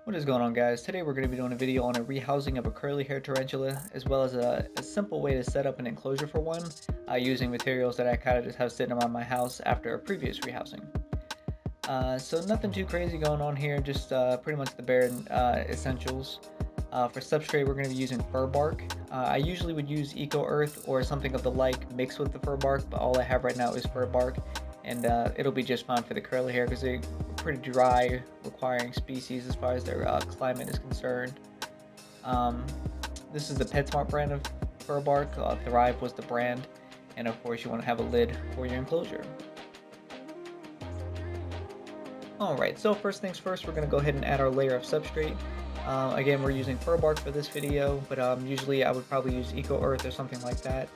What is going on, guys? Today we're going to be doing a video on a rehousing of a curly haired tarantula, as well as a simple way to set up an enclosure for one using materials that I kind of just have sitting around my house after a previous rehousing. So nothing too crazy going on here, just pretty much the bare essentials. For substrate, we're going to be using fir bark. I usually would use eco earth or something of the like mixed with the fir bark, but all I have right now is fir bark, and it'll be just fine for the curly hair because they're pretty dry, requiring species as far as their climate is concerned. Um, this is the PetSmart brand of fir bark. Thrive was the brand, and of course you want to have a lid for your enclosure. Alright, so first things first, we're going to go ahead and add our layer of substrate. Again, we're using fir bark for this video, but usually I would probably use eco earth or something like that.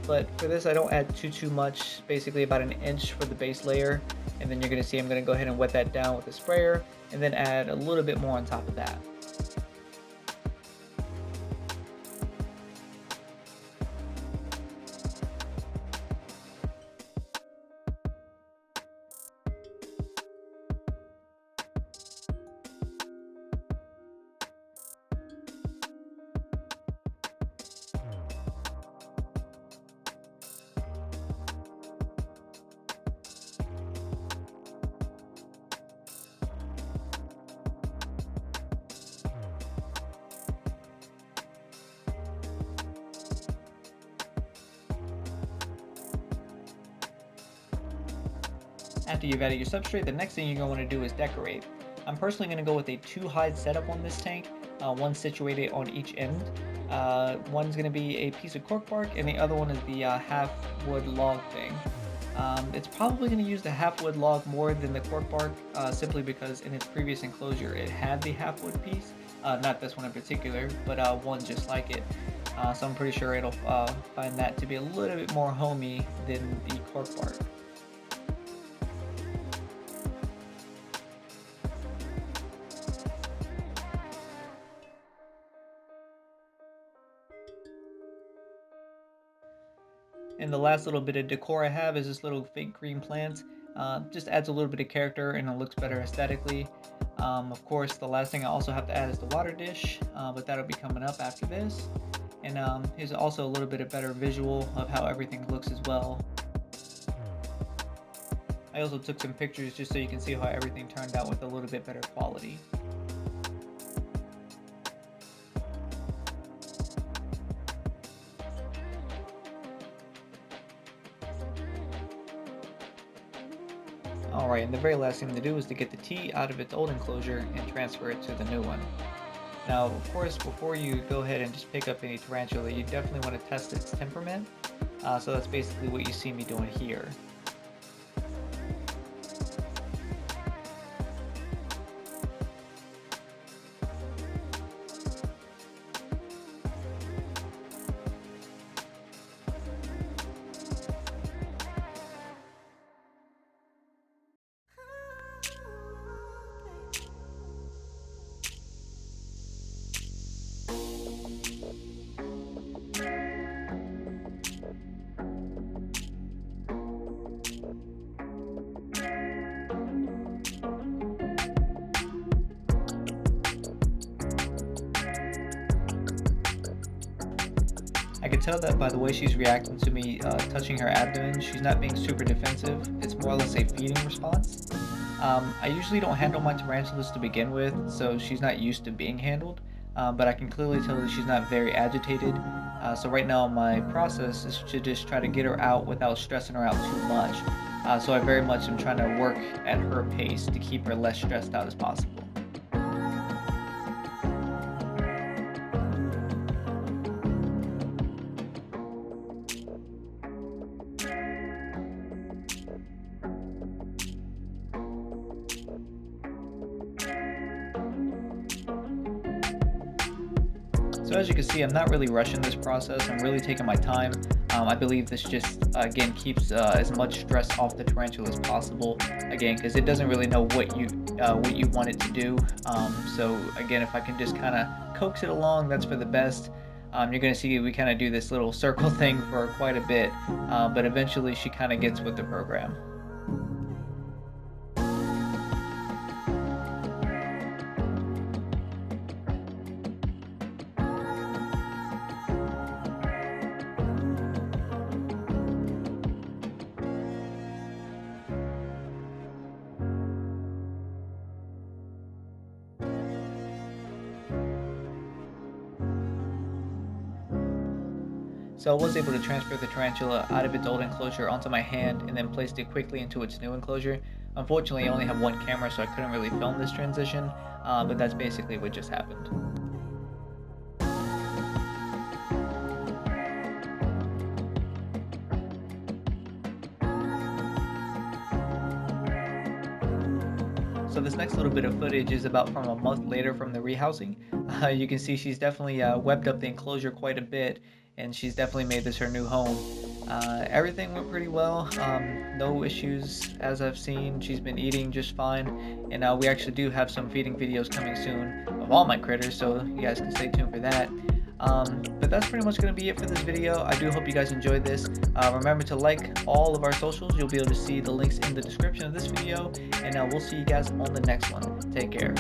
But for this, I don't add too much, basically about an inch for the base layer, and then you're going to see I'm going to go ahead and wet that down with a sprayer, and then add a little bit more on top of that. After you've added your substrate, the next thing you're going to want to do is decorate. I'm personally going to go with a 2-hide setup on this tank, one situated on each end. One's going to be a piece of cork bark, and the other one is the half wood log thing. It's probably going to use the half wood log more than the cork bark, simply because in its previous enclosure it had the half wood piece. Not this one in particular, but one just like it. So I'm pretty sure it'll find that to be a little bit more homey than the cork bark. And the last little bit of decor I have is this little fake green plant. Just adds a little bit of character and it looks better aesthetically. Of course, the last thing I also have to add is the water dish, but that'll be coming up after this. And here's also a little bit of better visual of how everything looks as well. I also took some pictures just so you can see how everything turned out with a little bit better quality. Alright, and the very last thing to do is to get the tea out of its old enclosure and transfer it to the new one. Now, of course, before you go ahead and just pick up any tarantula, you definitely want to test its temperament. So that's basically what you see me doing here. I can tell that by the way she's reacting to me touching her abdomen. She's not being super defensive. It's more or less a feeding response. I usually don't handle my tarantulas to begin with, so she's not used to being handled, but I can clearly tell that she's not very agitated. So right now my process is to just try to get her out without stressing her out too much. So I very much am trying to work at her pace to keep her less stressed out as possible. So as you can see, I'm not really rushing this process. I'm really taking my time. I believe this just, again, keeps as much stress off the tarantula as possible. Again, because it doesn't really know what you want it to do. So again, if I can just kind of coax it along, that's for the best. You're going to see we kind of do this little circle thing for quite a bit, but eventually she kind of gets with the program. So I was able to transfer the tarantula out of its old enclosure onto my hand and then placed it quickly into its new enclosure. Unfortunately, I only have one camera, so I couldn't really film this transition, but that's basically what just happened. So this next little bit of footage is about from a month later from the rehousing. You can see she's definitely webbed up the enclosure quite a bit, and she's definitely made this her new home. Everything went pretty well. No issues as I've seen. She's been eating just fine, and we actually do have some feeding videos coming soon of all my critters, so you guys can stay tuned for that. But that's pretty much going to be it for this video. I do hope you guys enjoyed this. Remember to like all of our socials. You'll be able to see the links in the description of this video, and we'll see you guys on the next one. Take care.